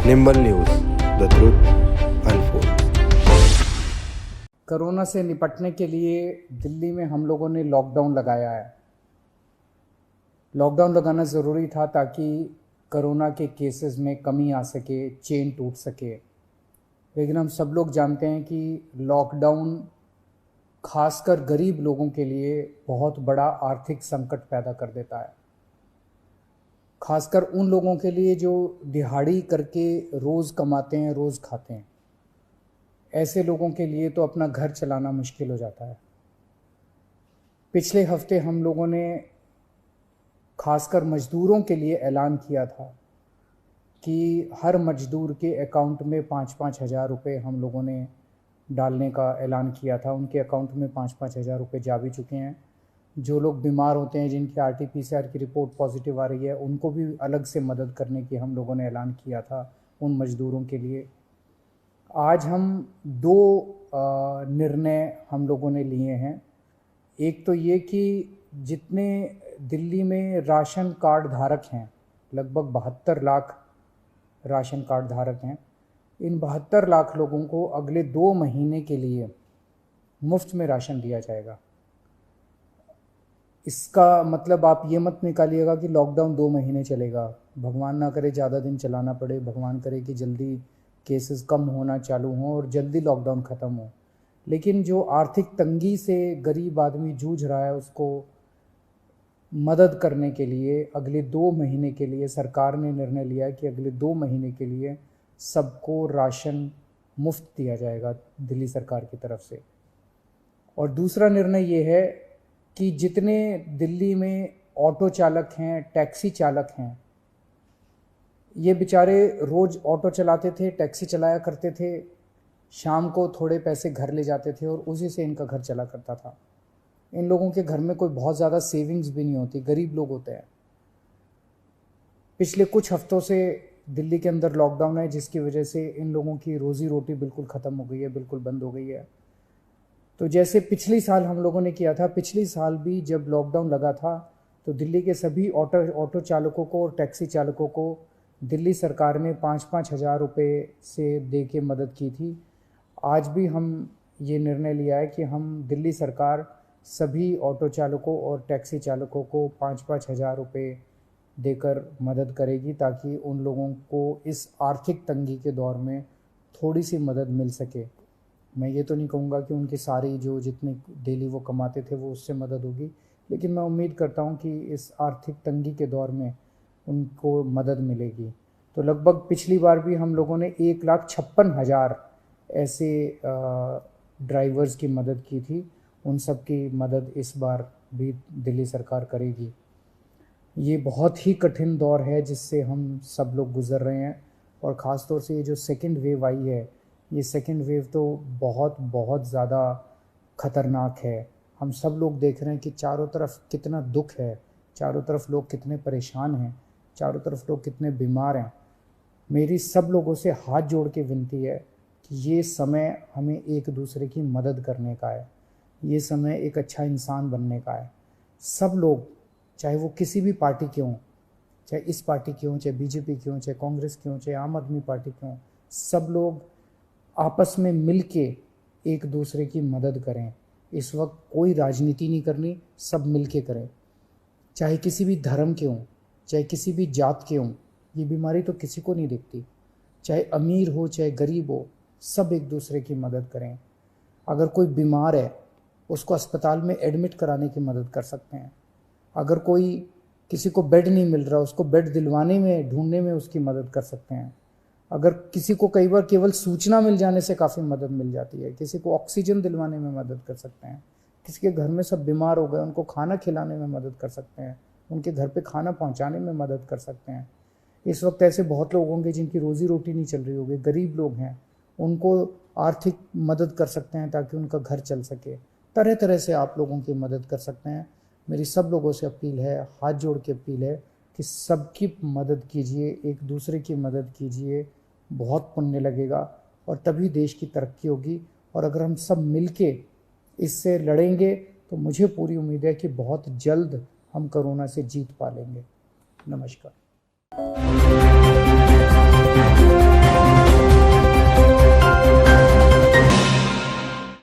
Nimble news, the truth unfold. Corona से निपटने के लिए दिल्ली में हम लोगों ने लॉकडाउन लगाया है। लॉकडाउन लगाना ज़रूरी था ताकि कोरोना के केसेस में कमी आ सके, चेन टूट सके। लेकिन हम सब लोग जानते हैं कि लॉकडाउन खासकर गरीब लोगों के लिए बहुत बड़ा आर्थिक संकट पैदा कर देता है। खासकर उन लोगों के लिए जो दिहाड़ी करके रोज़ कमाते हैं, रोज़ खाते हैं। ऐसे लोगों के लिए तो अपना घर चलाना मुश्किल हो जाता है। पिछले हफ्ते हम लोगों ने खासकर मज़दूरों के लिए ऐलान किया था कि हर मज़दूर के अकाउंट में 5-5 हज़ार रुपये हम लोगों ने डालने का ऐलान किया था। उनके अकाउंट में 5-5 हज़ार रुपये जा भी चुके हैं। जो लोग बीमार होते हैं, जिनकी RT-PCR की रिपोर्ट पॉजिटिव आ रही है, उनको भी अलग से मदद करने की हम लोगों ने ऐलान किया था उन मज़दूरों के लिए। आज हम दो निर्णय हम लोगों ने लिए हैं। एक तो ये कि जितने दिल्ली में राशन कार्ड धारक हैं, लगभग 72 लाख राशन कार्ड धारक हैं, इन 72 लाख लोगों को अगले 2 महीने के लिए मुफ्त में राशन दिया जाएगा। इसका मतलब आप ये मत निकालिएगा कि लॉकडाउन 2 महीने चलेगा। भगवान ना करे ज़्यादा दिन चलाना पड़े, भगवान करे कि जल्दी केसेस कम होना चालू हों और जल्दी लॉकडाउन ख़त्म हो। लेकिन जो आर्थिक तंगी से गरीब आदमी जूझ रहा है, उसको मदद करने के लिए अगले 2 महीने के लिए सरकार ने निर्णय लिया है कि अगले 2 महीने के लिए सबको राशन मुफ्त दिया जाएगा दिल्ली सरकार की तरफ से। और दूसरा निर्णय ये है कि जितने दिल्ली में ऑटो चालक हैं, टैक्सी चालक हैं, ये बेचारे रोज़ ऑटो चलाते थे, टैक्सी चलाया करते थे, शाम को थोड़े पैसे घर ले जाते थे और उसी से इनका घर चला करता था। इन लोगों के घर में कोई बहुत ज़्यादा सेविंग्स भी नहीं होती, गरीब लोग होते हैं। पिछले कुछ हफ्तों से दिल्ली के अंदर लॉकडाउन है, जिसकी वजह से इन लोगों की रोज़ी रोटी बिल्कुल ख़त्म हो गई है, बिल्कुल बंद हो गई है। तो जैसे पिछली साल हम लोगों ने किया था, पिछली साल भी जब लॉकडाउन लगा था तो दिल्ली के सभी ऑटो चालकों को और टैक्सी चालकों को दिल्ली सरकार ने 5-5 हज़ार रुपये से दे के मदद की थी। आज भी हम ये निर्णय लिया है कि हम दिल्ली सरकार सभी ऑटो चालकों और टैक्सी चालकों को 5-5 हज़ार रुपये देकर मदद करेगी, ताकि उन लोगों को इस आर्थिक तंगी के दौर में थोड़ी सी मदद मिल सके। मैं ये तो नहीं कहूँगा कि उनकी सारी जो जितनी डेली वो कमाते थे वो उससे मदद होगी, लेकिन मैं उम्मीद करता हूँ कि इस आर्थिक तंगी के दौर में उनको मदद मिलेगी। तो लगभग पिछली बार भी हम लोगों ने 1,56,000 ऐसे ड्राइवर्स की मदद की थी। उन सब की मदद इस बार भी दिल्ली सरकार करेगी। ये बहुत ही कठिन दौर है जिससे हम सब लोग गुज़र रहे हैं, और ख़ास तौर से ये जो सेकंड वेव आई है, ये सेकंड वेव तो बहुत बहुत ज़्यादा ख़तरनाक है। हम सब लोग देख रहे हैं कि चारों तरफ कितना दुख है, चारों तरफ लोग कितने परेशान हैं, चारों तरफ लोग कितने बीमार हैं। मेरी सब लोगों से हाथ जोड़ के विनती है कि ये समय हमें एक दूसरे की मदद करने का है, ये समय एक अच्छा इंसान बनने का है। सब लोग, चाहे वो किसी भी पार्टी के हों, चाहे इस पार्टी के हों, चाहे बीजेपी के हों, चाहे कांग्रेस के हों, चाहे आम आदमी पार्टी के हों, सब लोग आपस में मिल के एक दूसरे की मदद करें। इस वक्त कोई राजनीति नहीं करनी, सब मिल के करें। चाहे किसी भी धर्म के हों, चाहे किसी भी जात के हों, ये बीमारी तो किसी को नहीं दिखती। चाहे अमीर हो चाहे गरीब हो, सब एक दूसरे की मदद करें। अगर कोई बीमार है, उसको अस्पताल में एडमिट कराने की मदद कर सकते हैं। अगर कोई किसी को बेड नहीं मिल रहा, उसको बेड दिलवाने में, ढूंढने में उसकी मदद कर सकते हैं। अगर किसी को कई बार केवल सूचना मिल जाने से काफ़ी मदद मिल जाती है, किसी को ऑक्सीजन दिलवाने में मदद कर सकते हैं। किसी के घर में सब बीमार हो गए, उनको खाना खिलाने में मदद कर सकते हैं, उनके घर पे खाना पहुंचाने में मदद कर सकते हैं। इस वक्त ऐसे बहुत लोग होंगे जिनकी रोज़ी रोटी नहीं चल रही होगी, गरीब लोग हैं, उनको आर्थिक मदद कर सकते हैं ताकि उनका घर चल सके। तरह तरह से आप लोगों की मदद कर सकते हैं। मेरी सब लोगों से अपील है, हाथ जोड़ के अपील है कि सबकी मदद कीजिए, एक दूसरे की मदद कीजिए। बहुत पुण्य लगेगा और तभी देश की तरक्की होगी। और अगर हम सब मिलके इससे लड़ेंगे तो मुझे पूरी उम्मीद है कि बहुत जल्द हम कोरोना से जीत पा लेंगे। नमस्कार।